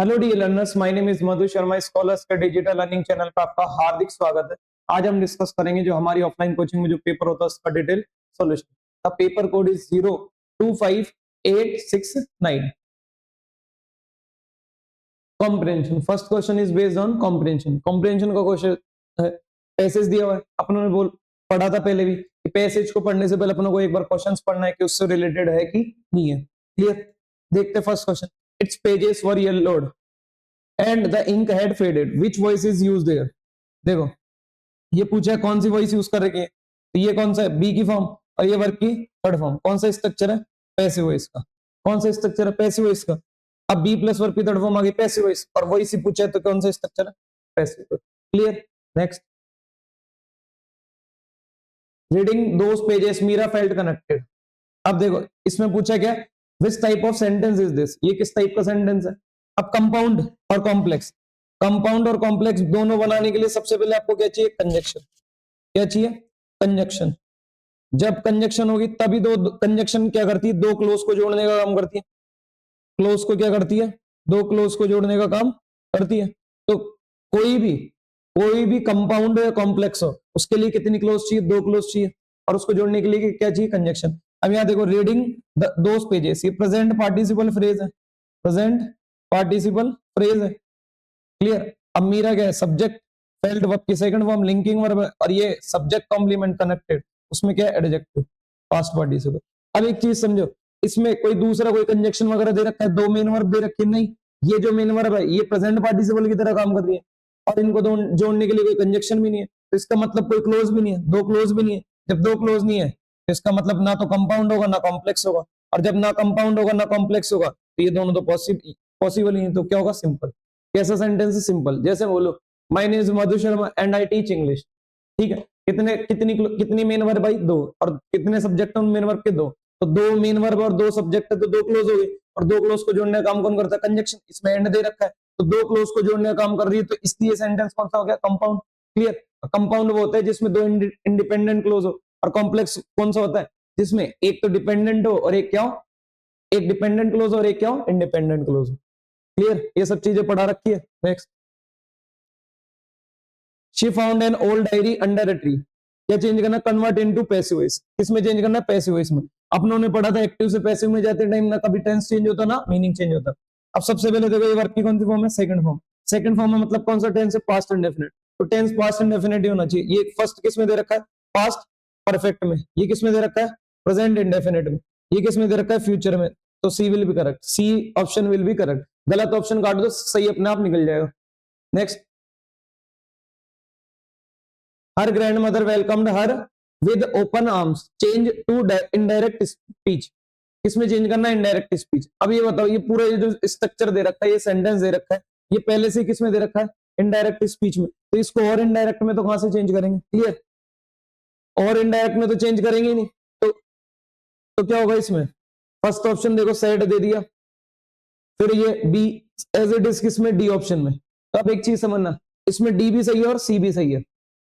Hello dear learners, my name is Madhu Sharma. Scholars का digital learning channel पर आपका हार्दिक स्वागत है। आज हम डिस्कस करेंगे जो हमारी ऑफलाइन कोचिंग में जो पेपर होता है उसका detail solution. The paper code is 025869। Comprehension. First question is based on comprehension. Comprehension का क्वेश्चन है, पैसेज दिया हुआ है। अपनों ने बोल पढ़ा था पहले भी कि पैसेज को पढ़ने से पहले अपनों को एक बार क्वेश्चंस पढ़ना है कि उससे रिलेटेड है कि नहीं है। क्लियर? देखते first question. Its pages were yellowed and the ink had faded, which voice is used there. देखो ये पूछा है कौन सी वॉइस यूज कर रखी है, तो ये कौन सा है, बी की फॉर्म, और ये वर्ब की थर्ड फॉर्म। कौन सा स्ट्रक्चर है, पैसिव वॉइस का। कौन सा स्ट्रक्चर है, पैसिव वॉइस का। अब बी प्लस वर्ब की थर्ड फॉर्म आ गई पैसिव वॉइस, और वॉइस ही पूछा है तो कौन सा स्ट्रक्चर है, passive. Clear? Next. Reading those pages Meera felt connected. अब देखो इसमें पूछा क्या, which type of sentence is this, ये किस टाइप का सेंटेंस है। अब कंपाउंड और कॉम्प्लेक्स, कंपाउंड और कॉम्प्लेक्स दोनों बनाने के लिए सबसे पहले आपको क्या चाहिए, कंजक्शन। क्या चाहिए, कंजक्शन। जब कंजक्शन होगी तभी दो, कंजक्शन क्या करती है, दो क्लोज को जोड़ने का काम करती है। क्लोज को क्या करती है, दो क्लोज को जोड़ने का काम करती है। तो कोई भी कंपाउंड या कॉम्प्लेक्स हो उसके लिए कितनी क्लोज चाहिए, दो क्लोज चाहिए, और उसको जोड़ने के लिए क्या चाहिए, कंजक्शन। अब यहाँ देखो रीडिंग दोस पेजेस, ये प्रेजेंट पार्टिसिपल फ्रेज है, प्रेजेंट पार्टिसिपल फ्रेज है। क्लियर? अब मीरा क्या है, सब्जेक्ट, फेल्ट वर्ब की सेकंड फॉर्म, लिंकिंग वर्ब है, और ये सब्जेक्ट कॉम्प्लीमेंट कनेक्टेड, उसमें क्या है, एडजेक्टिव, पास्ट पार्टिसिपल। अब एक चीज समझो, इसमें कोई दूसरा कोई कंजक्शन वगैरह दे रखा है, दो मेन वर्ब दे रखे नहीं, ये जो मेन वर्ब है ये प्रेजेंट पार्टिसिपल की तरह काम कर रही है, और इनको जोड़ने के लिए कोई कंजक्शन भी नहीं है, तो इसका मतलब कोई क्लोज भी नहीं है, दो क्लोज भी नहीं है। जब दो क्लोज नहीं है तो इसका मतलब ना तो कंपाउंड होगा ना कॉम्प्लेक्स होगा, और जब ना कंपाउंड होगा ना कॉम्प्लेक्स होगा तो ये दोनों तो पॉसिबल ही नहीं, तो क्या होगा, सिंपल। कैसा सेंटेंस है, सिंपल। जैसे बोलो my name is Madhu Sharma and I teach English. ठीक है, कितनी मेन वर्ब आई, दो, और कितने सब्जेक्ट उन मेन वर्ब के, दो। तो दो मेन वर्ब और दो सब्जेक्ट है तो दो क्लोज हो गई, और दो क्लोज को जोड़ने का काम कौन करता है, कंजक्शन। इसमें एंड दे रखा है तो दो क्लोज को जोड़ने का काम कर रही है, तो इसलिए सेंटेंस कौन सा हो गया, कंपाउंड। क्लियर? कंपाउंड वो होता है जिसमें दो इंडिपेंडेंट क्लोज हो, और कॉम्प्लेक्स कौन सा होता है जिसमें एक तो डिपेंडेंट हो और एक क्या हो, एक डिपेंडेंट क्लोज और एक क्या हो, इंडिपेंडेंट क्लोज हो। क्लियर? ये सब चीजें पढ़ा रखी है। Next. She found an old diary under a tree. क्या चेंज करना, कन्वर्ट इनटू पैसिव वॉइस। किसमें चेंज करना, पैसिव वॉइस में। अपनों ने पढ़ा था एक्टिव से पैसिव में जाते टाइम ना कभी टेंस चेंज होता ना मीनिंग चेंज होता। अब सबसे पहले देखो ये वर्ब की कौन सी फॉर्म है, सेकंड फॉर्म। सेकंड फॉर्म में मतलब कौन सा टेंस है, पास्ट इंडेफिनिट। तो टेंस पास्ट इंडेफिनिट होना चाहिए। ये फर्स्ट किस में दे रखा है, पास्ट परफेक्ट में। ये किस में दे रखा है, प्रेजेंट इंडेफिनिट में। ये किस में दे रखा है, फ्यूचर में। तो C will be correct, C option will be correct. गलत ऑप्शन काट दो, सही अपने आप निकल जाएगा। Next. Her grandmother welcomed her with open arms, change to indirect speech. किसमें चेंज करना है, इनडायरेक्ट स्पीच। अब ये बताओ, ये पूरा ये जो स्ट्रक्चर दे रखा है, ये सेंटेंस दे रखा है, ये पहले से किसमें दे रखा है, इनडायरेक्ट स्पीच में। तो इसको और इनडायरेक्ट में तो कहां से चेंज करेंगे। क्लियर? और इनडायरेक्ट में तो चेंज करेंगे ही नहीं, तो क्या होगा इसमें, फर्स्ट ऑप्शन देखो सेड दे दिया, फिर ये बी एज इट इज किसमें, डी ऑप्शन में। तो अब एक चीज समझना, इसमें डी भी सही है और सी भी सही है,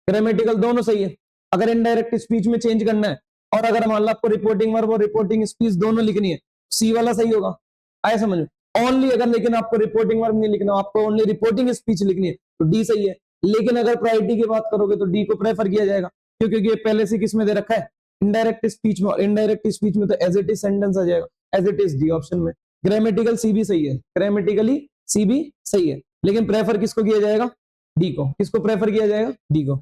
ग्रामेटिकल दोनों सही है। अगर इनडायरेक्ट स्पीच में चेंज करना है, और अगर मान लो आपको रिपोर्टिंग वर्ब और रिपोर्टिंग स्पीच दोनों लिखनी है, सी वाला सही होगा। आया समझ में? ओनली अगर लेकिन आपको रिपोर्टिंग वर्ब नहीं लिखना, आपको ओनली रिपोर्टिंग स्पीच लिखनी है तो डी सही है। लेकिन अगर प्रायोरिटी की बात करोगे तो डी को प्रेफर किया जाएगा, क्योंकि ये पहले से किसमें दे रखा है, इनडायरेक्ट स्पीच में। और इनडायरेक्ट स्पीच में तो एज इट इज सेंटेंस आ जाएगा, as it is D option में। ग्रामेटिकल सी भी सही है, ग्रामेटिकली सी भी सही है, लेकिन प्रेफर किसको किया जाएगा, डी को। किसको प्रेफर किया जाएगा, डी को।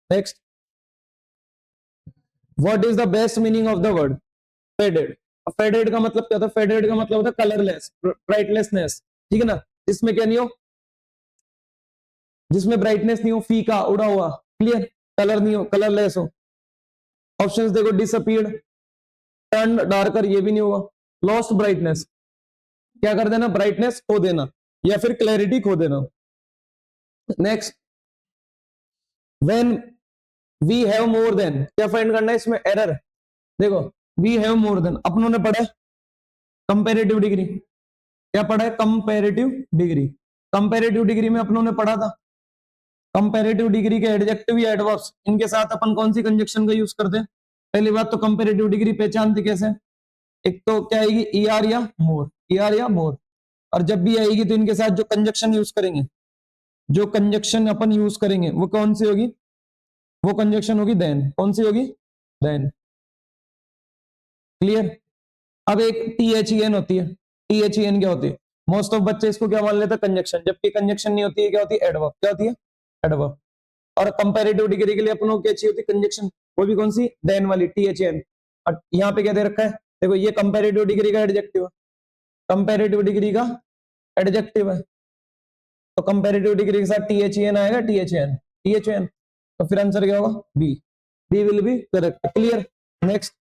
Next. What is the best meaning of the word faded. Faded का मतलब क्या होता है, फेडेड का मतलब होता है कलरलेस, ब्राइटलेसनेस। ठीक है ना, जिसमें क्या नहीं हो, जिसमें ब्राइटनेस नहीं हो, फीका, उड़ा हुआ। क्लियर? कलर नहीं हो, कलरलेस हो। ऑप्शंस देखो, डिसअपीयर्ड, टर्न डार्कर, ये भी नहीं होगा। लॉस्ट ब्राइटनेस, क्या कर देना, ब्राइटनेस खो देना, या फिर क्लैरिटी खो देना। Next. When we have more than, क्या फाइंड करना है इसमें, एरर। देखो वी हैव मोर देन, अपनों ने पढ़ा है कंपेरेटिव डिग्री। क्या पढ़ा है, कंपेरेटिव डिग्री। कंपेरेटिव डिग्री में अपनों ने पढ़ा था कंपेरेटिव डिग्री के एडजेक्टिव या एडवर्ब्स, इनके साथ अपन कौन सी कंजक्शन का यूज करते हैं। पहली बात तो कंपेरेटिव डिग्री पहचानते कैसे, एक तो क्या आएगी, ईआर या मोर, ईआर या मोर। और जब भी आएगी तो इनके साथ जो कंजक्शन यूज करेंगे, जो कंजक्शन अपन यूज करेंगे वो कौन सी होगी, वो कंजक्शन होगी देन। कौन सी होगी, देन। क्लियर। अब एक THEN होती है, THEN क्या होती है, मोस्ट ऑफ बच्चे इसको क्या मान लेते हैं, कंजक्शन, जबकि कंजक्शन नहीं होती है, क्या होती है, एडवर्ब। क्या होती है, एडवर्ब। और कंपैरेटिव डिग्री के लिए अपन को क्या चाहिए होती है, कंजक्शन, वो भी कौन सी, देन वाली, THEN। और यहाँ पे क्या दे रखा है, देखो ये कंपैरेटिव डिग्री का एडजेक्टिव है, कंपैरेटिव डिग्री का एडजेक्टिव है, तो कंपैरेटिव डिग्री के साथ THEN आएगा, THEN, THEN। तो फिर आंसर क्या होगा, B, B will be correct. Clear. Next,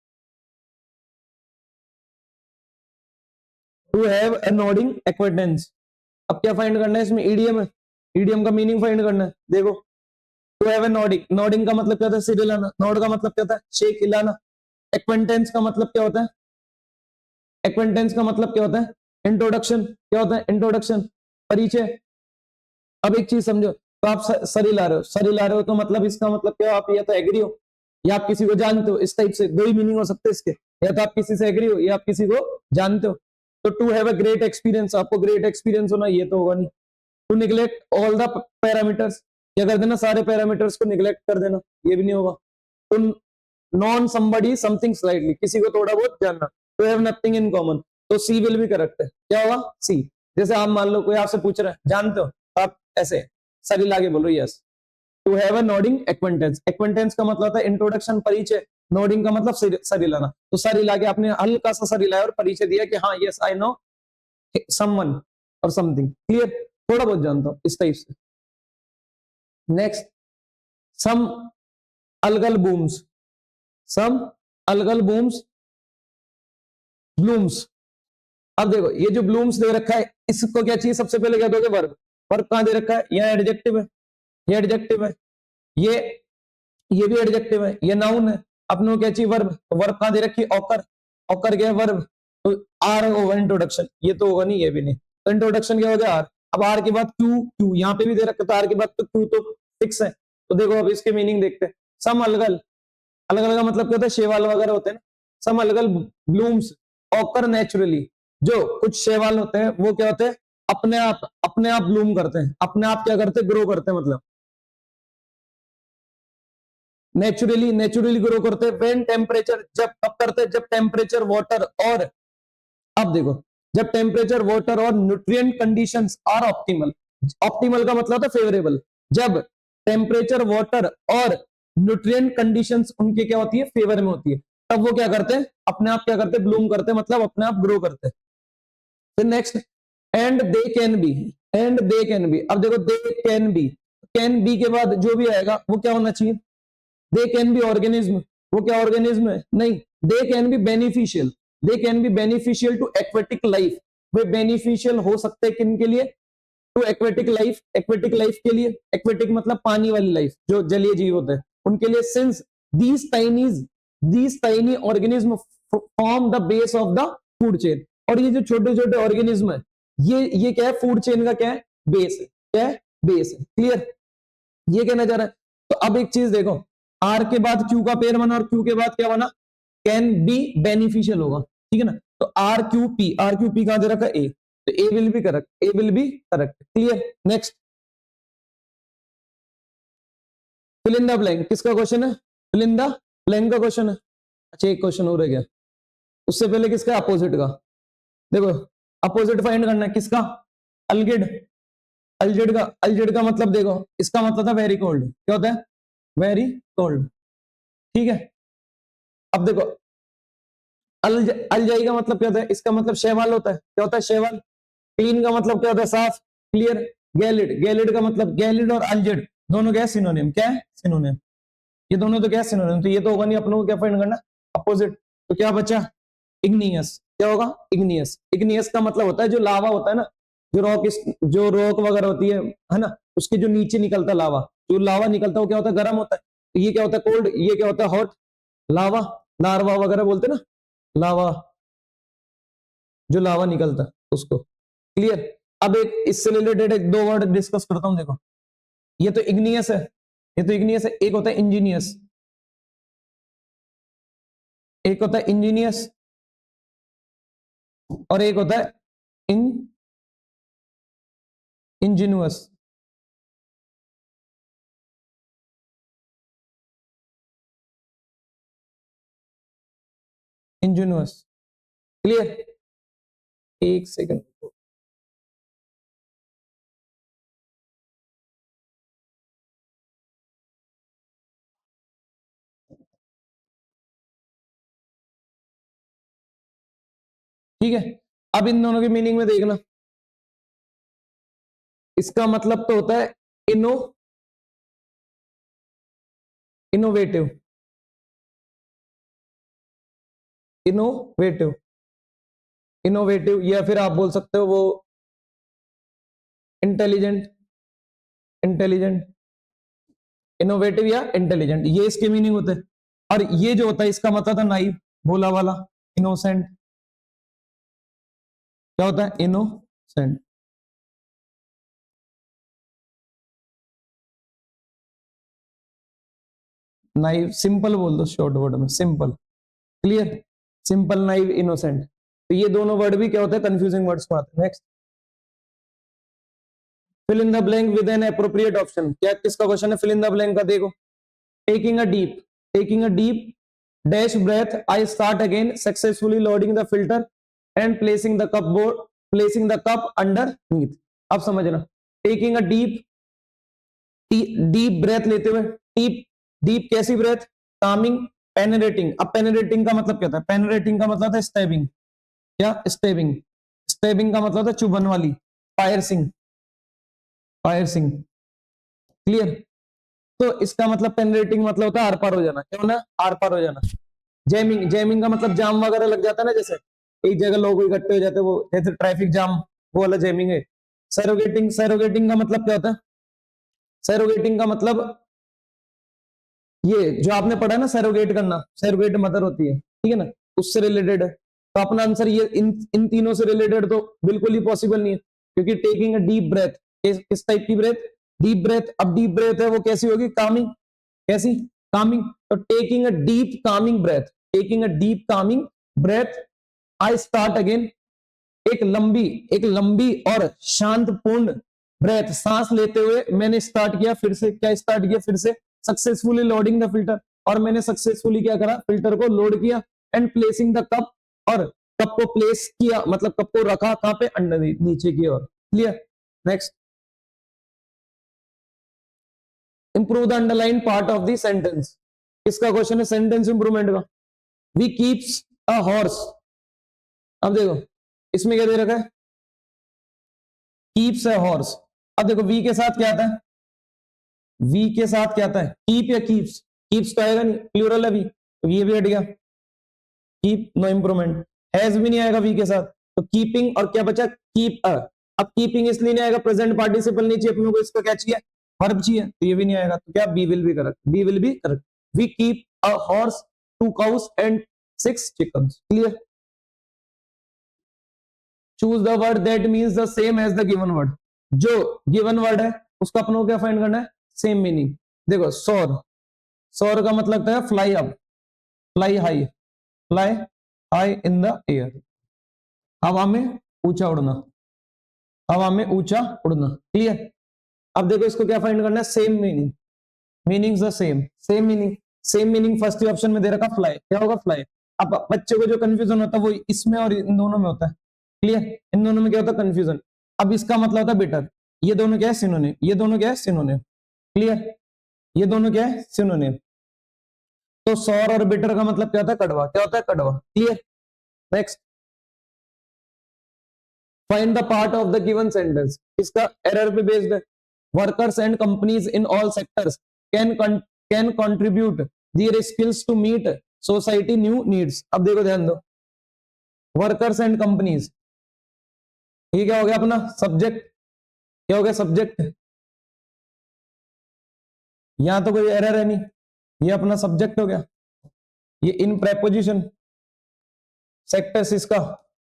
to have a nodding acquaintance. अब क्या फाइंड करना है इसमें, ईडीएम है, ईडीएम का मीनिंग फाइंड करना है। देखो, to have a nodding, nodding का मतलब क्या होता है, सिर हिलाना, नोड का मतलब क्या होता है, शेक हिलाना। एक्वाइंटेंस का मतलब क्या होता है, एक्वाइंटेंस का मतलब क्या होता है, इंट्रोडक्शन। क्या होता है, इंट्रोडक्शन, परिचय। अब एक चीज समझो, तो आप सर हिला रहे हो, सर हिला रहे हो तो मतलब इसका मतलब क्या, आप या तो एग्री हो या आप किसी को जानते हो, इस टाइप से दो ही मीनिंग हो सकते हैं इसके, या तो आप किसी से एग्री हो या आप किसी को जानते हो। तो to have a great experience, आपको ग्रेट एक्सपीरियंस होना, ये तो होगा नहीं। To neglect all the parameters, क्या कर देना, सारे पैरामीटर्स को निग्लेक्ट कर देना, ये भी नहीं होगा। To know somebody something slightly, किसी को थोड़ा बहुत जानना। To have nothing in common, तो सी विल भी करेक्ट है। क्या होगा, सी। जैसे आप मान लो कोई आपसे पूछ रहा है, जानते हो, तो आप ऐसे सरी लाके बोलो yes. To have a nodding acquaintance, acquaintance का मतलब होता है इंट्रोडक्शन, परिचय। नोडिंग का मतलब सर हिलाना, तो सर हिला के आपने हल्का सा सर हिलाया और परिचय दिया कि हाँ यस आई नो समवन और समथिंग। क्लियर, थोड़ा बहुत जानता हूं, इस टाइप से। नेक्स्ट, सम अलगल बूम्स, सम अलगल बूम्स, ब्लूम्स। अब देखो ये जो ब्लूम्स दे रखा है, इसको क्या चाहिए, सबसे पहले क्या दोगे, वर्ब। वर्ब कहां दे रखा है, यहाँ एडजेक्टिव है, ये एडजेक्टिव है, ये ये भी एडजेक्टिव है, ये नाउन है। अपने को क्या चाहिए, वर्ब। तो वर्ब कहां दे रखी है, ऑकर, ऑकर क्या है, वर्ब। तो आर होगा इंट्रोडक्शन, ये तो होगा नहीं, ये भी नहीं। तो इंट्रोडक्शन क्या हो गया, आर। अब आर के बाद क्यू, क्यू यहाँ पे भी दे रखा, तो आर के बाद तो क्यू तो फिक्स है। तो देखो अब इसके मीनिंग देखते हैं। सम अलगल, अलग अलग का मतलब क्या होता है, शेवाल वगैरह होते हैं ना। सम अलगल ब्लूम्स ऑकर नेचुरली, जो कुछ शेवाल होते हैं वो क्या होते हैं, अपने आप ब्लूम करते हैं, अपने आप क्या करते हैं, ग्रो करते हैं, मतलब नेचुरली, नेचुरली ग्रो करते हैं। व्हेन टेम्परेचर, जब कब करते हैं, जब टेम्परेचर वाटर और, अब देखो, जब टेम्परेचर वाटर और nutrient conditions are optimal, optimal का मतलब होता है फेवरेबल। जब टेम्परेचर वाटर और न्यूट्रिएंट कंडीशंस उनके क्या होती है, फेवर में होती है, तब वो क्या करते हैं, अपने आप क्या करते हैं, ब्लूम करते हैं, मतलब अपने आप ग्रो करते हैं। फिर next, and they can B, and they can B. अब देखो दे कैन बी के बाद जो भी आएगा वो क्या होना चाहिए, दे कैन बी ऑर्गेनिज्म, वो क्या ऑर्गेनिज्म है, नहीं। They can be beneficial, they can be beneficial to aquatic life, वे बेनिफिशियल हो सकते हैं किन के लिए, to aquatic life, aquatic life के लिए। एक्वेटिक मतलब पानी वाली लाइफ, जो जलीय जीव होते हैं उनके लिए। Since these tiny organism form the base of the food chain, और ये जो छोटे छोटे ऑर्गेनिज्म है, ये क्या है, फूड चेन का क्या है, बेस है। क्या है, बेस है। क्लियर, ये कहना चाह रहा है। तो अब एक चीज देखो, आर के बाद क्यू का पेयर बना और क्यू के बाद क्या बना, कैन बी बेनिफिशियल होगा, ठीक है ना। तो आर क्यू पी कहां दे रखा है, ए, तो A will be correct, A will be correct. Clear. Next, fill in the blank, किसका क्वेश्चन है, फिल इन द ब्लैंक का क्वेश्चन है। अच्छा एक क्वेश्चन हो रह गया, उससे पहले किसका, अपोजिट का। देखो अपोजिट फाइंड करना है, किसका, अलगिड, अलजिड का मतलब देखो, इसका मतलब था वेरी कोल्ड, क्या होता है, वेरी कोल्ड, ठीक है। अब देखो अलजाई का मतलब क्या होता है, इसका मतलब शैवाल होता है, क्या होता है, शैवाल। क्लीन का मतलब क्या होता है, साफ। क्लियर। गैलिड, गैलिड का मतलब, गैलिड और अलजिड दोनों क्या है, सिनोनिम, क्या है, सिनोनिम। ये दोनों तो क्या है, सिनोनिम, तो ये तो होगा नहीं, अपनों को क्या फाइंड करना, अपोजिट। तो क्या बचा, इग्नियस। क्या होगा, इग्नियस। इग्नियस का मतलब होता है जो लावा होता है ना, जो रॉक वगैरह होती है ना, उसके जो नीचे निकलता लावा, जो लावा निकलता है वो क्या होता है, गर्म होता है। तो ये क्या होता है, कोल्ड, ये क्या होता है, हॉट। लावा, लार्वा वगैरह बोलते हैं ना, लावा, जो लावा निकलता है उसको। क्लियर। अब एक इससे रिलेटेड एक दो वर्ड डिस्कस करता हूं, देखो ये तो इग्नियस है, ये तो इग्नियस है। एक होता है इंजीनियस, एक होता है इंजीनियस, और एक होता है इंजीनियस, इंजीनियस। क्लियर? एक सेकंड। ठीक है, अब इन दोनों के मीनिंग में देखना। इसका मतलब तो होता है इनो इनोवेटिव, इनोवेटिव, इनोवेटिव, या फिर आप बोल सकते हो वो इंटेलिजेंट, इंटेलिजेंट, इनोवेटिव या इंटेलिजेंट, ये इसके मीनिंग होते हैं। और ये जो होता है इसका मतलब था नाइव, भोला वाला, इनोसेंट। क्या होता है? इनोसेंट। नाइव सिंपल बोल दो शॉर्ट वर्ड में, simple. Clear? Simple, naive, innocent. तो ये दोनों वर्ड भी क्या होते हैं? कंफ्यूजिंग वर्ड्स में आते हैं। Next, fill in the blank with an appropriate option. क्या किसका क्वेश्चन है? फिल इन द ब्लैंक का देखो। Taking a deep dash breath, I start again, successfully loading the filter and placing the cup underneath। अब समझना, taking a deep breath लेते हुए, deep deep कैसी ब्रेथ? कामिंग, पेनेरेटिंग। अब पेनेरेटिंग का मतलब क्या था? पेनेरेटिंग का मतलब था स्टेबिंग। क्या? स्टेबिंग। स्टेबिंग का मतलब था चुभन वाली, पायरसिंग, पायरसिंग। क्लियर? तो इसका मतलब पेनेरेटिंग मतलब होता है आर पार हो जाना। क्या होना? आर पार हो जाना। जैमिंग, जैमिंग का मतलब जाम वगैरह लग जाता है ना, जैसे एक जगह लोग इकट्ठे हो जाते हैं, वो जैसे ट्रैफिक जाम, वो वाला जैमिंग है। सैरोगेटिंग, सैरोगेटिंग का मतलब क्या होता है? सैरोगेटिंग का मतलब ये जो आपने पढ़ा है ना, सैरोगेट करना, सैरोगेट मदर होती है, ठीक है ना, उससे रिलेटेड है। तो अपना आंसर ये इन तीनों से रिलेटेड तो बिल्कुल ही पॉसिबल नहीं है, क्योंकि टेकिंग अ डीप ब्रेथ, किस टाइप की ब्रेथ? Deep breath. अब डीप ब्रेथ है वो कैसी होगी? कामिंग। कैसी? कामिंग। तो taking a deep calming breath, taking a deep calming breath, I start again. एक लंबी, एक लंबी और शांतपूर्ण ब्रेथ, सांस लेते हुए मैंने स्टार्ट किया फिर से। क्या स्टार्ट किया? फिर से। सक्सेसफुली लोडिंग द फिल्टर, और मैंने सक्सेसफुली क्या करा? फिल्टर को लोड किया। एंड प्लेसिंग द कप, और कप को प्लेस किया, मतलब कप को रखा कहां पे? अंडर, नीचे की ओर। Clear? Next, improve the underline part of the sentence. किसका क्वेश्चन है? सेंटेंस इंप्रूवमेंट का। We keeps a horse. अब देखो इसमें क्या दे रखा है? Keeps a horse. अब देखो वी के साथ क्या आता है? वी के साथ क्या आता है? कीप या कीप्स? कीप्स तो आएगा नहीं, प्लूरल है वी, तो ये भी हट गया। Keep, no improvement. हैज भी नहीं आएगा वी के साथ, तो कीपिंग, और क्या बचा? Keep a. अब कीपिंग इसलिए नहीं आएगा, प्रेजेंट पार्टिसिपल नहीं चाहिए अपने को, इसका क्या चाहिए? वर्ब चाहिए, तो ये भी नहीं आएगा। तो क्या? B will be correct, B will be correct. We keep a horse, 2 cows and 6 chickens। Clear? Choose the word that means the same as the given word. जो गिवन वर्ड है उसका अपने को क्या फाइंड करना है? Same meaning. देखो soar, soar का मतलब है fly up, fly high, fly high in the air, हवा में ऊंचा उड़ना, हवा में ऊंचा उड़ना। क्लियर? अब देखो इसको क्या फाइंड करना है? Same meaning, meanings the same, same meaning. Same meaning first option में दे रखा फ्लाई, क्या होगा? फ्लाई। अब बच्चे को जो कंफ्यूजन होता है वो इसमें और इन दोनों में होता है। क्लियर? इन दोनों में क्या होता है? कंफ्यूजन। अब इसका मतलब होता है बेटर। ये दोनों क्या है? सिनोनिम। ये दोनों क्या है? सिनोनिम। क्लियर? ये दोनों क्या है? सिनोनिम। तो सौर और बिटर का मतलब क्या होता है? कड़वा। क्या होता है? कड़वा। Clear? Next, find the part of the given sentence. इसका एरर पे बेस्ड है। Workers and companies in all sectors can contribute their skills to meet society new needs. अब देखो ध्यान दो, वर्कर्स एंड कंपनीज, ये क्या हो गया अपना? सब्जेक्ट। क्या हो गया? सब्जेक्ट। यहां तो कोई एरर है नहीं, ये अपना सब्जेक्ट हो गया। ये इन प्रेपोजिशन, सेक्टर्स इसका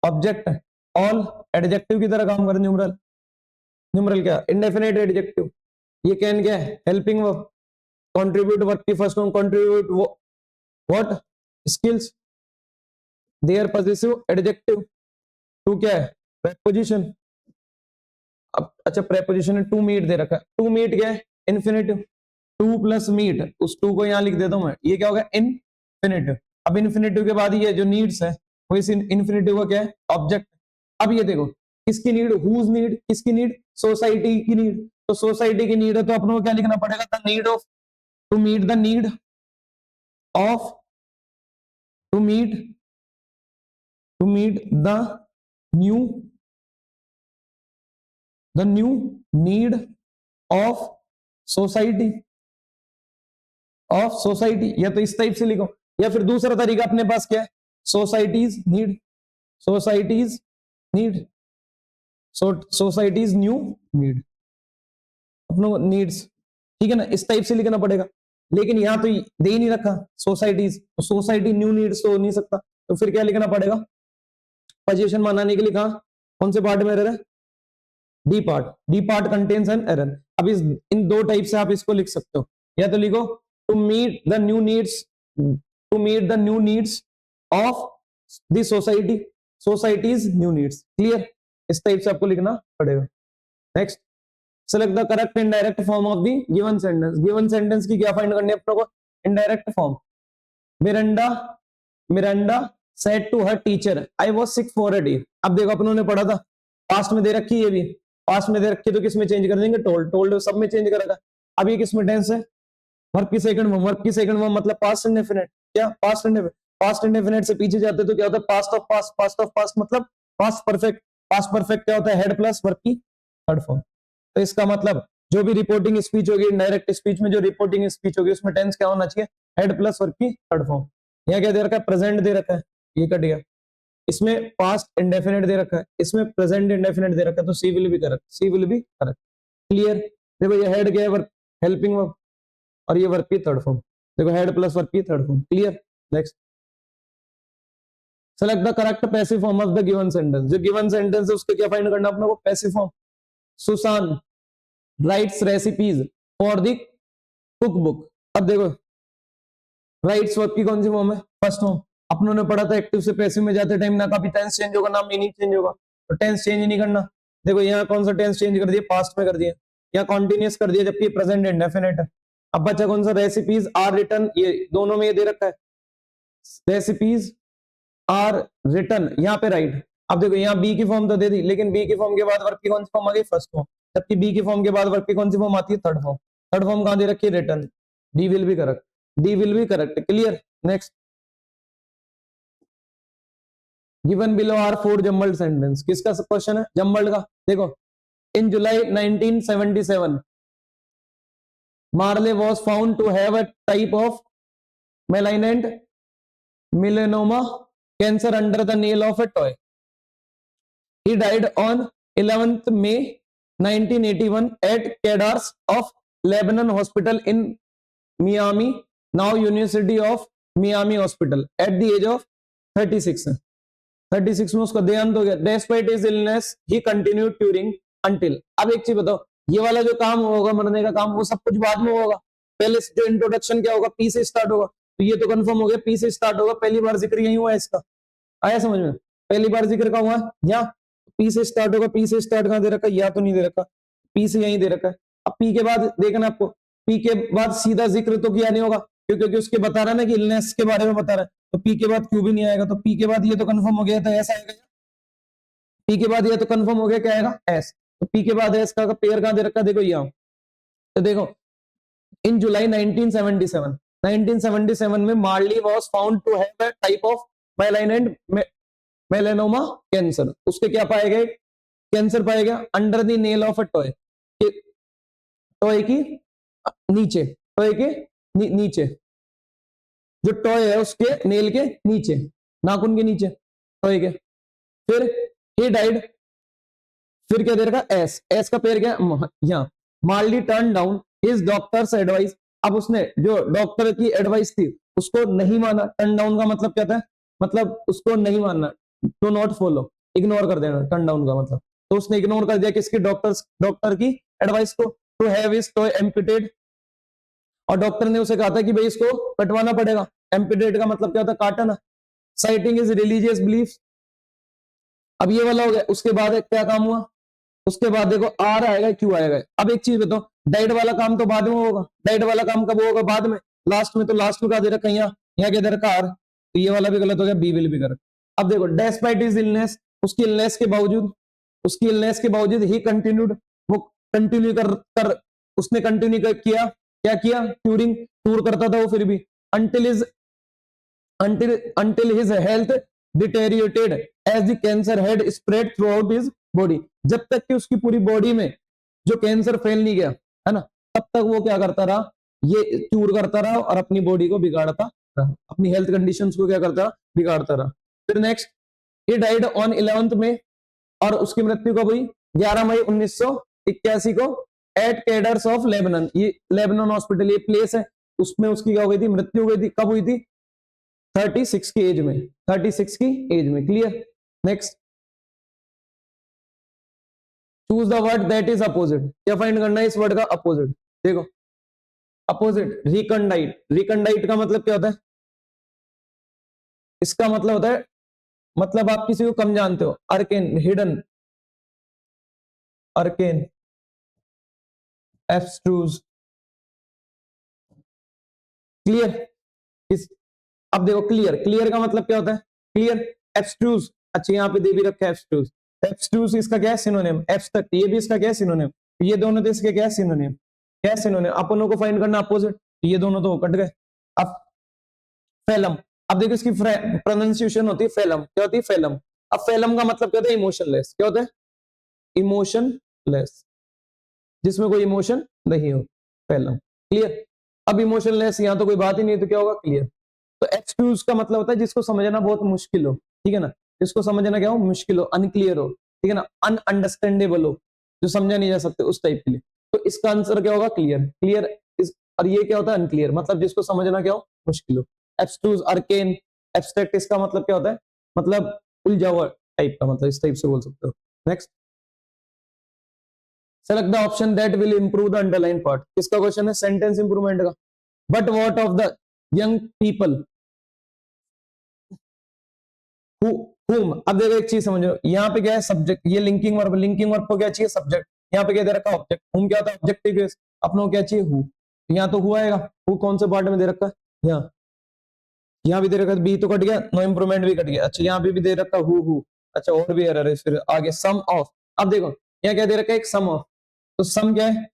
ऑब्जेक्ट है। ऑल एडजेक्टिव की तरह काम करे, न्यूमरल, न्यूमरल क्या? Indefinite adjective. ये कैन क्या है? Helping verb. कंट्रीब्यूट वर्ब की first form, contribute what? Skills. Their positive adjective, to क्या है? प्रेपोजिशन। अब अच्छा प्रेपोजिशन है टू मीट दे रखा है, टू मीट क्या है, इन्फिनिटिव, टू प्लस मीट, उस टू को यहां लिख देता हूं मैं, ये क्या होगा, इनफिनिटिव। अब इन्फिनिटिव के बाद ये जो नीड्स है वो इस इन्फिनिटिव का क्या है, ऑब्जेक्ट। अब ये देखो किसकी नीड, हुज नीड, किसकी नीड, सोसाइटी की नीड। तो सोसाइटी की नीड है तो अपनों को क्या लिखना पड़ेगा, the need of, to meet the need of, to meet, to meet new the new need of society, of society. या तो इस टाइप से लिखो, या फिर दूसरा तरीका अपने पास क्या है, societies need, societies need, societies new need, अपनों नीड्स, ठीक है ना, इस टाइप से लिखना पड़ेगा। लेकिन यहां तो दे ही नहीं रखा सोसाइटीज, तो सोसाइटी न्यू नीड्स तो हो नहीं सकता, तो फिर क्या लिखना पड़ेगा, पोजीशन बनाने के लिए कहा, कौन से पार्ट में एरर है, D part, D part contains an error. अब इस इन दो टाइप से आप इसको लिख सकते हो, या तो लिखो to meet the new needs, to meet the new needs of the society, societies new needs, clear, इस टाइप से आपको लिखना पड़ेगा। Next, select the correct indirect form of the given sentence. Given sentence की क्या फाइंड करनी है अपने को, indirect form. Miranda, Miranda said to her teacher I was sick for a day. अब देखो अपनों ने पढ़ा था, पास्ट में दे रखी है, ये भी पास्ट में दे रखी है, तो किस में चेंज कर देंगे, टोल्ड, टोल्ड सब में चेंज करेगा। अब ये किस में टेंस है, वर्ब की सेकंड फॉर्म, वर्ब की सेकंड फॉर्म मतलब पास्ट इंडेफिनिट, क्या पास्ट इंडेफिनिट, पास्ट इंडेफिनिट से पीछे जाते तो क्या होता है, past of past, past of past मतलब पास्ट परफेक्ट, पास्ट परफेक्ट क्या होता है, हेड प्लस वर्ब की थर्ड फॉर्म। तो इसका मतलब जो भी रिपोर्टिंग स्पीच होगी, डायरेक्ट स्पीच में जो रिपोर्टिंग स्पीच होगी उसमें टेंस क्या होना चाहिए, हेड प्लस वर्ब की थर्ड फॉर्म। यहाँ क्या दे रखा है, प्रेजेंट दे रखा है, ये कट गया, इसमें पास्ट इंडेफिनिट दे रखा है, इसमें प्रेजेंट इंडेफिनिट दे रखा है, तो C will be correct, C will be correct, clear. देखो ये हेड क्या है, वर्ब, हेल्पिंग वर्ब, और ये वर्ब की थर्ड फॉर्म, देखो हेड प्लस वर्ब की third form, clear. Next, select the correct passive form of the given sentence. जो गिवन सेंटेंस है उसके क्या फाइंड करना अपने को, passive form. Susan rights recipes for the cook book. अब देखो राइट्स वर्ब की कौन सी फॉर्म है, फर्स्ट फॉर्म। अपनों ने पढ़ा था एक्टिव से पैसिव में जाते टाइम ना कभी टेंस चेंज होगा ना मीनिंग चेंज होगा, तो टेंस चेंज नहीं करना। देखो यहाँ कौन सा टेंस चेंज कर दिया, पास्ट में कर दिया, यहाँ कॉन्टिन्यूस कर दिया, जबकि प्रेजेंट इंडेफिनिट है। अब बच्चा कौन सा, रेसिपीज आर रिटन, ये दोनों में ये दे रखा है, रेसिपीज आर रिटन, यहाँ पे राइट। अब देखो यहाँ बी की फॉर्म तो दे दी, लेकिन बी की फॉर्म के बाद वर्ब की कौन सी फॉर्म आ गई, फर्स्ट फॉर्म, जबकि बी की फॉर्म के बाद वर्ब की कौन सी फॉर्म आती है, थर्ड फॉर्म। थर्ड फॉर्म कहां दे रखी है, written, D will be correct, D will be correct, clear. Next, given below are four jumbled sentence. किसका क्वेश्चन है, जम्बल्ड का। देखो इन July 1977 Marley was found to have a type of malignant melanoma cancer under the nail of a toy. He died on 11th May 1981 at Kedars of Lebanon Hospital in Miami, now University of Miami Hospital, at the age of 36. 36 में उसका देहांत हो गया। Despite his illness, he continued touring until। अब एक चीज बताओ, ये वाला जो काम होगा मरने का काम, वो सब कुछ बाद में होगा, पहले जो इंट्रोडक्शन क्या होगा, पी से स्टार्ट होगा, तो ये तो कंफर्म हो गया पी से स्टार्ट होगा, पहली बार जिक्र यही हुआ है इसका, आया समझ में, पहली बार जिक्र का हुआ या पी से स्टार्ट होगा, पी से स्टार्ट कहां दे रखा, या तो नहीं दे रखा, पी से यहीं दे रखा है। अब पी के बाद देखना आपको, पी के बाद सीधा जिक्र तो किया नहीं होगा, क्योंकि उसके बता रहा है ना कि इलनेस के बारे में बता रहा है, तो पी के बाद क्यों भी नहीं आएगा, तो पी के बाद ये तो कंफर्म हो गया था ऐसा आएगा, पी के बाद ये तो कंफर्म हो गया क्या आएगा, एस। तो पी के बाद एस का पेयर कहां दे रखा, देखो यहाँ, तो देखो इन जुलाई 1977 में Marley was found to have a type of malignant melanoma cancer. उसके क्या पाए गए, कैंसर पाया गया under the nail of a toe, toe की नीचे, टॉय के नीचे, जो टॉय है उसके नेल के नीचे, नाखून के नीचे, टॉय के। फिर ही डाइड, फिर क्या दे रखा, एस, एस का पेयर क्या, यहाँ Marley turn down his doctors advice. अब उसने जो डॉक्टर की एडवाइस थी उसको नहीं माना, टर्न डाउन का मतलब क्या था, मतलब उसको नहीं मानना, टू नॉट फॉलो, इग्नोर कर देना, टर्न डाउन का मतलब, तो उसने इग्नोर कर दिया किसकी, डॉक्टर की एडवाइस को, टू हैव हिज टॉय एम्पुटेड। और डॉक्टर ने उसे कहा था कि भाई इसको कटवाना पड़ेगा, एम्पुटेड का मतलब क्या होता है, काटना। Sighting is religious belief. अब ये वाला हो गया, उसके बाद क्या काम हुआ, उसके बाद देखो आर आएगा क्यू आएगा। अब एक चीज बताओ, डाइड वाला काम तो बाद में होगा, डाइड वाला काम कब होगा, बाद में, लास्ट में। तो लास्ट में क्या दे रखा है यहाँ क्या दे रखा आर, तो ये वाला भी गलत हो गया, बी विल भी करेक्ट। अब देखो डेस्पाइट इज इलनेस, उसकी इलनेस के बावजूद, उसकी इलनेस के बावजूद ही कंटिन्यूड, वो कंटिन्यू कर उसने कंटिन्यू किया, क्या किया, ट्यूरिंग, टूर करता था वो फिर भी, until his health deteriorated as the cancer had spread throughout his body। जब तक कि उसकी पूरी बॉडी में जो कैंसर फैल नहीं गया है ना, तब तक वो क्या करता रहा, ये क्यूर करता रहा और अपनी बॉडी को बिगाड़ता रहा, अपनी हेल्थ कंडीशंस को क्या करता रहा, बिगाड़ता रहा। फिर next, he died on 11th May, और उसकी मृत्यु कब हुई, 11 मई 1981 को, एट कैडर्स ऑफ लेबनान, ये लेबनान हॉस्पिटल ये प्लेस है, उसमें उसकी क्या हो गई थी, मृत्यु हो गई थी। कब हुई थी, 36 की एज में, 36 की एज में। Clear. Next, choose the word that is opposite, क्या फाइंड करना है इस वर्ड का अपोजिट। देखो अपोजिट, रिकंडाइट, रिकंडाइट का मतलब क्या होता है, इसका मतलब होता है, मतलब आप किसी को कम जानते हो, अर्केन, हिडन, अर्केन, एब्स्ट्रूज। क्लियर। इस अब देखो क्लियर, क्लियर का मतलब क्या होता है, क्लियर, एब्स्ट्रूज। अच्छा यहाँ पे दे भी रखा है एब्स्ट्रूज, एब्स्ट्रूज इसका क्या है, सिनोनिम, एब्स्ट्रैक्ट, ये भी इसका क्या है, सिनोनिम। ये दोनों तो इसके क्या है, सिनोनिम, क्या है, सिनोनिम। अपनों को फाइंड करना अपोजिट, ये दोनों तो कट गए। अब फेलम, अब देखो इसकी प्रोनाउंसिएशन होती है फेलम, क्या होती है, फेलम। अब फेलम का मतलब क्या होता है, इमोशनलेस, क्या होता है, इमोशनलेस, जिसमें कोई इमोशन नहीं हो, फेलम। क्लियर। अब इमोशनलेस, यहाँ तो कोई बात ही नहीं, तो क्या होगा, क्लियर। तो एक्सक्यूज का मतलब होता है जिसको समझना बहुत मुश्किल हो, ठीक है ना, जिसको समझना क्या हो, मुश्किल हो, अनक्लियर हो, ठीक है ना, अनअंडरस्टैंडेबल हो, जो समझा नहीं जा सकते, उस टाइप के लिए। तो इसका आंसर क्या होगा, क्लियर, क्लियर इस। और ये क्या होता है, अनक्लियर, मतलब जिसको समझना क्या हो, मुश्किल हो। एब्स्ट्रूज, अर्केन, एब्स्ट्रैक्ट, इसका मतलब क्या होता है, मतलब उलझा हुआ टाइप का, मतलब इस टाइप से बोल सकते हो। Next, select the option that will improve the underline part, किसका क्वेश्चन है, सेंटेंस इंप्रूवमेंट का। But what of the young people whom, अब देखो एक चीज समझो, यहाँ पे क्या है, सब्जेक्ट, ये लिंकिंग वर्ब, लिंकिंग वर्ब को क्या चाहिए, सब्जेक्ट, यहाँ पे क्या दे रखा है, ऑब्जेक्ट। whom क्या होता है, ऑब्जेक्टिव केस, अपनों को क्या चाहिए, who। यहाँ तो हुआ आएगा, who कौन से पार्ट में दे रखा है, यहाँ, यहाँ भी दे रखा है, बी तो कट गया, नो इंप्रूवमेंट भी कट गया। अच्छा यहाँ पे भी दे रखा है हु। अच्छा और भी एरर है, फिर आगे सम ऑफ। अब देखो यहाँ क्या दे रखा है, एक सम ऑफ, तो सम क्या है,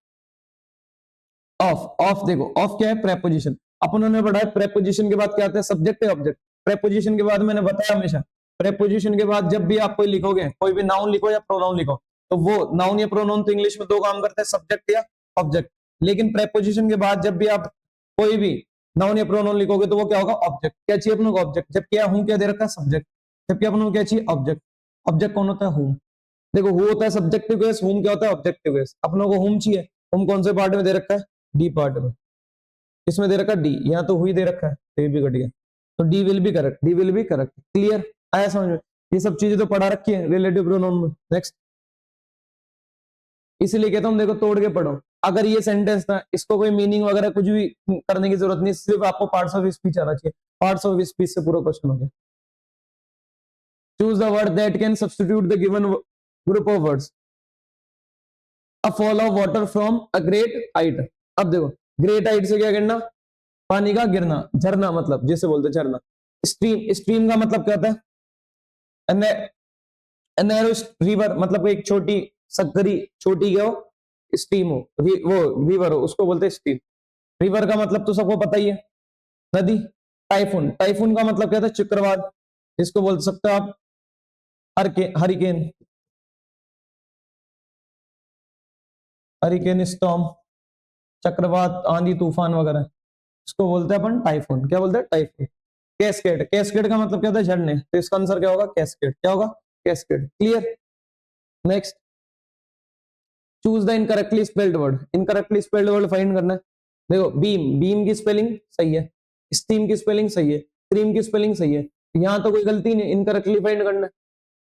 ऑफ, ऑफ देखो, ऑफ क्या है, प्रेपोजिशन। अपन ने पढ़ा है प्रेपोजिशन के बाद क्या आता है, सब्जेक्ट है ऑब्जेक्ट। प्रेपोजिशन के बाद मैंने बताया हमेशा, प्रेपोजिशन के बाद जब भी आप कोई लिखोगे, कोई भी नाउन लिखो या प्रोनाउन लिखो, तो वो नाउन या प्रोनाउन तो इंग्लिश में दो काम करते हैं, सब्जेक्ट या ऑब्जेक्ट। लेकिन प्रेपोजिशन के बाद जब भी आप कोई भी नाउन या प्रोनाउन लिखोगे, तो वो क्या होगा, ऑब्जेक्ट। क्या चाहिए अपनों को, ऑब्जेक्ट। जब क्या हूं क्या दे रखा है, सब्जेक्ट। जबकि अपनों को क्या चाहिए, ऑब्जेक्ट। ऑब्जेक्ट कौन होता है, हूं। देखो हु होता है सब्जेक्टिव केस, हूम क्या होता है, ऑब्जेक्टिव केस। अपनों को हूम चाहिए, हूम कौन से पार्ट में दे रखा है, डी पार्ट में। इसमें दे रखा है डी, यहाँ तो हुई दे रखा है, तो ये भी कट गया, तो D will be correct, D will be correct. Clear, आया समझ में। ये सब चीजें तो पढ़ा रखी है रिलेटिव प्रोनाउन में। नेक्स्ट, इसीलिए कहता हूँ देखो तोड़ के पढ़ो। अगर ये सेंटेंस था, इसको कोई मीनिंग वगैरह कुछ भी करने की जरूरत नहीं, सिर्फ आपको पार्ट्स ऑफ स्पीच आना चाहिए। पार्ट्स ऑफ स्पीच से पूरा क्वेश्चन हो गया। Choose the word that can substitute the given group of words. A fall of water from a great height. अब देखो ग्रेट हाइट से क्या करना, पानी का गिरना, झरना, मतलब जिसे बोलते हैं झरना। स्ट्रीम, स्ट्रीम का मतलब क्या होता है, नैरो रिवर, मतलब एक छोटी सकरी, छोटी क्या हो, स्ट्रीम हो, वो रिवर हो, उसको बोलते हैं स्ट्रीम। रिवर का मतलब तो सबको पता ही है, नदी। टाइफून, टाइफून का मतलब क्या था, चक्रवात, जिसको बोल सकते हो आप हरिकेन, हरिकेन स्टॉर्म, चक्रवात, आंधी तूफान वगैरह, इसको बोलते हैं अपन टाइफून। क्या बोलते हैं, टाइफून। कैस्केड, कैस्केड का मतलब क्या होता है, झरने, तो इसका आंसर क्या होगा, कैस्केड। क्या होगा, cascade. Clear. Next, choose the incorrectly spelled word. Incorrectly spelled word find करना है। देखो बीम, बीम की स्पेलिंग सही है, स्टीम की स्पेलिंग सही है, क्रीम की स्पेलिंग सही है, यहाँ तो कोई गलती नहीं, इनकरेक्टली फाइंड करना है।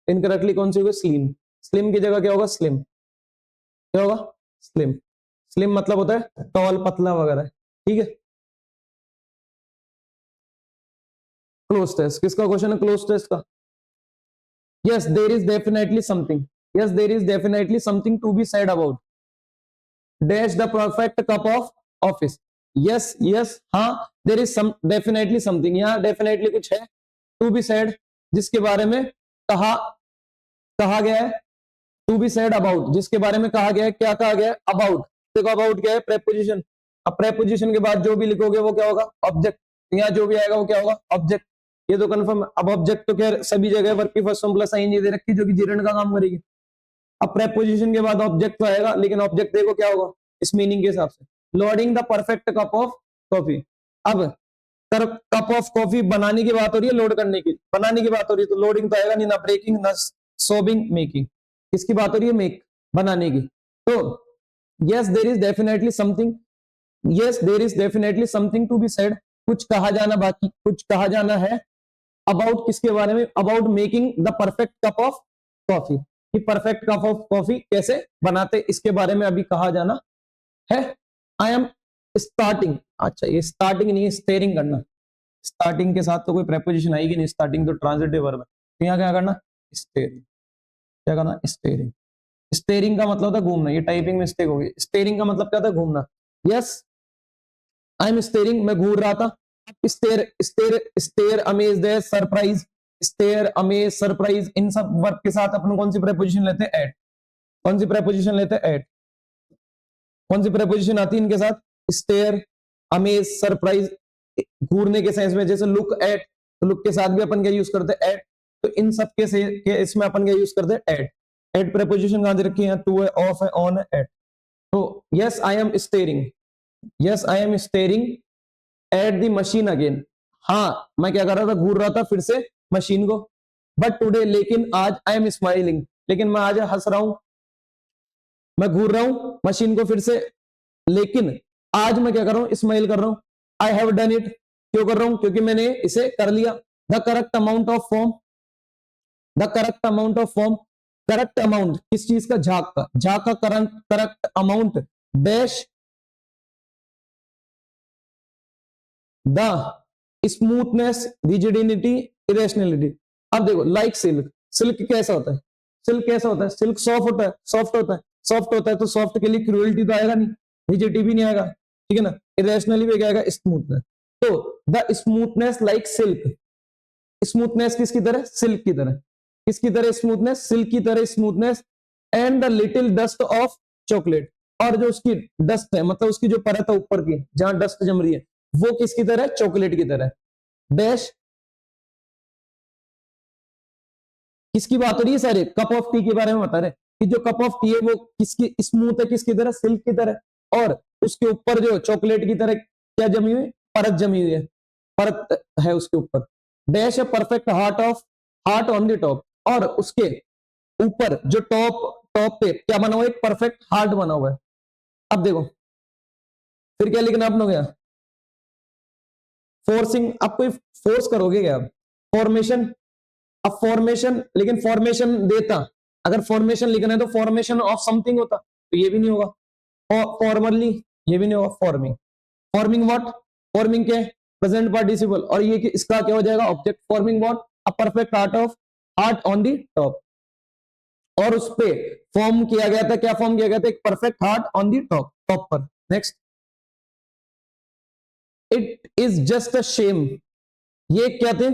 इनकरेक्टली कौन सी होगी, स्लिम। स्लिम की जगह क्या होगा, स्लिम। क्या होगा, स्लिम। स्लिम मतलब होता है टॉल, पतला वगैरह, ठीक है। क्लोज टेस्ट, किसका क्वेश्चन है, क्लोज टेस्ट का। Yes there is definitely something, yes there is definitely something to be said about dash the perfect cup of office. Yes yes, हाँ, there is some definitely something, यहाँ definitely कुछ है to be said जिसके बारे में कहा गया है, टू बी सेड अबाउट जिसके बारे में कहा गया है। क्या कहा गया है? अबाउट। देखो अबाउट क्या है? प्रेपोजिशन। अब प्रेपोजिशन के बाद जो भी लिखोगे वो क्या होगा? ऑब्जेक्ट। यहाँ जो भी आएगा वो क्या होगा? ऑब्जेक्ट। ये तो कंफर्म। अब ऑब्जेक्ट तो खैर सभी जगह वर्ब की फर्स्ट फॉर्म प्लस आईएनजी दे रखी जो कि जिरंड का काम करेगी। अब प्रेपोजिशन के बाद ऑब्जेक्ट तो आएगा, लेकिन ऑब्जेक्ट देखो क्या होगा इस मीनिंग के हिसाब से, loading the perfect cup of coffee. अब कप ऑफ कॉफी बनाने की बात हो रही है, लोड करने की बनाने की बात हो रही है, तो लोडिंग तो आएगा नहीं, ना ब्रेकिंग ना सोबिंग मेकिंग। किसकी बात हो रही है? मेक, बनाने की। तो yes there is definitely something, yes there is definitely something to be said, कुछ कहा जाना बाकी, कुछ कहा जाना है अबाउट किसके बारे में? About making the perfect cup of coffee, कि परफेक्ट कप ऑफ कॉफी कैसे बनाते इसके बारे में अभी कहा जाना है। आई एम स्टार्टिंग, अच्छा ये स्टार्टिंग नहीं है, स्टेयरिंग करना। स्टार्टिंग के साथ तो कोई प्रेपोजिशन आएगी नहीं, स्टार्टिंग तो ट्रांजिटिव वर्ब है। तो यहाँ क्या करना? स्टेयरिंग। क्या करना? स्टेयरिंग। स्टेयरिंग का मतलब था घूमना, ये टाइपिंग मिस्टेक होगी। स्टेयरिंग का मतलब क्या था? घूमना। यस आई एम स्टेयरिंग, मैं घूर रहा था। स्टेयर स्टेयर स्टेयर अमेज्ड है, सरप्राइज, स्टेयर अमेज सरप्राइज, इन सब वर्ब के साथ अपन कौन सी प्रेपोजिशन लेते हैं? एट। कौन सी प्रेपोजिशन लेते हैं? एट। कौन सी प्रेपोजिशन आती है इनके साथ? Stair amaze surprise. घूरने के सेंस में जैसे लुक एट, तो लुक के साथ भी अपन क्या यूज करते हैं? एट। तो इन सब के इसमें अपन क्या यूज करते हैं? एट। एट प्रेपोजिशन कहां दे रखी है? टू है, ऑफ है, ऑन है, एट। तो yes I am steering, yes I am staring at the machine again. हाँ मैं क्या कर रहा था? घूर रहा था फिर से मशीन को। बट टुडे, लेकिन आज, आई एम स्माइलिंग, लेकिन मैं आज हंस रहा हूं। मैं घूर रहा हूं मशीन को फिर से, लेकिन आज मैं क्या कर रहा हूं? स्माइल कर रहा हूं। आई हैव डन इट, क्यों कर रहा हूं? क्योंकि मैंने इसे कर लिया। The correct amount of form, the correct amount of form, correct amount किस चीज का? झाग का। झाग का correct amount dash the smoothness, rigidity, irrationality. अब देखो लाइक सिल्क, सिल्क कैसा होता है? सिल्क कैसा होता है? सिल्क सॉफ्ट होता है, सॉफ्ट होता है, सॉफ्ट होता है, तो सॉफ्ट के लिए क्रूएलिटी तो आएगा नहीं, रिजिडिटी भी नहीं आएगा, ठीक है ना। इरेशनली भी क्या आएगा? स्मूथनेस। तो the smoothness like silk, smoothness किसकी तरह? सिल्क की तरह। किसकी तरह स्मूथनेस? सिल्क की तरह smoothness. And the little dust of chocolate, और जो उसकी डस्ट है, मतलब उसकी जो परत है ऊपर की जहां डस्ट जम रही है, वो किसकी तरह? चॉकलेट की तरह। डैश किसकी बात हो रही है? सारे कप ऑफ टी के बारे में बता रहे कि जो कप ऑफ टी है वो किसकी स्मूथ है? किसकी तरह? सिल्क की तरह। और उसके ऊपर जो चॉकलेट की तरह क्या जमी हुई? परत जमी हुई है, परत है उसके ऊपर। डैश है perfect heart of, heart on the top, और उसके ऊपर जो टॉप टॉप पे क्या बना हुआ है? एक परफेक्ट हार्ट बना हुआ है। अब देखो फिर क्या लिखना अपनों? गया फोर्सिंग, आप कोई फोर्स करोगे क्या? फॉर्मेशन, अब फॉर्मेशन, लेकिन फॉर्मेशन देता, अगर फॉर्मेशन लिखना है तो फॉर्मेशन ऑफ समथिंग होता, तो ये भी नहीं होगा। फॉर्मरली, ये भी नहीं होगा। Forming, forming what? फॉर्मिंग क्या है? प्रेजेंट पार्टिसिपल, और ये कि इसका क्या हो जाएगा? Object. Forming what? A perfect heart of, heart on the top, और उस पे फॉर्म किया गया था, क्या फॉर्म किया गया था? एक perfect heart on the top, top पर। Next, it is just a shame, ये क्या थे?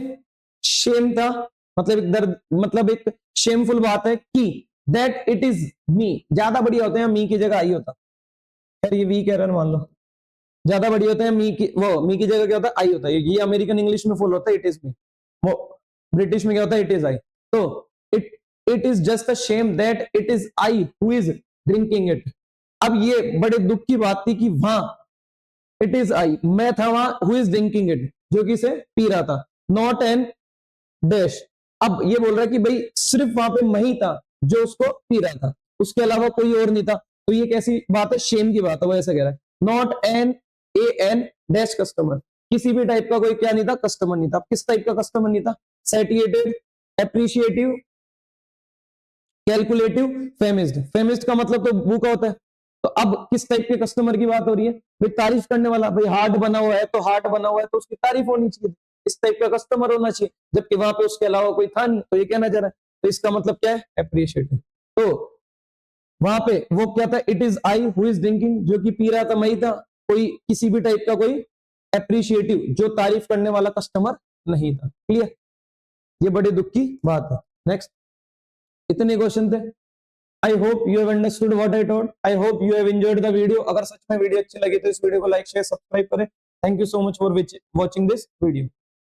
शेम था, मतलब एक दर्द, मतलब एक शेमफुल बात है कि दैट इट इज मी, ज्यादा बढ़िया होते हैं मी की जगह आई होता। यार ये वी कह रहा है मान लो, ज्यादा बढ़िया होते हैं मी की, वो मी की जगह क्या होता है? आई होता है। ये अमेरिकन इंग्लिश में फुल होता है इट इज मी, वो ब्रिटिश में क्या होता है? It is I. तो it it is just a shame that it is I who is drinking it. अब ये बड़े दुख की बात थी कि वहां इट इज आई, मैं था वहां, हु इज ड्रिंकिंग इट, जो कि इसे पी रहा था। नॉट एन डैश, अब ये बोल रहा है कि भाई सिर्फ वहां पे मैं ही था जो उसको पी रहा था, उसके अलावा कोई और नहीं था। तो ये कैसी बात है? शेम की बात है, वो ऐसा कह रहा है। Not an A N dash customer, किसी भी टाइप का कोई क्या नहीं था? कस्टमर नहीं था। किस टाइप का कस्टमर नहीं था? सैटिएटेड, एप्रिशिएटिव, कैलकुलेटिव, फेमिस्ड। फेमिस्ड का मतलब तो भूखा होता है। तो अब किस टाइप के कस्टमर की बात हो रही है? भाई तारीफ करने वाला, भाई हार्ट बना हुआ है तो हार्ट बना हुआ है तो उसकी तारीफ होनी चाहिए, इस टाइप का कस्टमर होना चाहिए, जबकि वहां पे उसके अलावा कोई था नहीं। तो ये कहना चाह रहा है, तो इसका मतलब क्या है? एप्रिशिएटिव। तो वहां पे वो क्या था, it is I who is drinking, जो कि पी रहा था मैं ही था, कोई किसी भी टाइप का कोई एप्रिशिएटिव जो तारीफ करने वाला कस्टमर नहीं था। क्लियर, ये बड़े दुख की बात है। नेक्स्ट, इतने क्वेश्चन थे। I hope you have understood what I taught, I hope you have enjoyed the video. अगर सच में वीडियो अच्छी लगी तो इस वीडियो को लाइक शेयर सब्सक्राइब करें। Thank you so much for watching this video.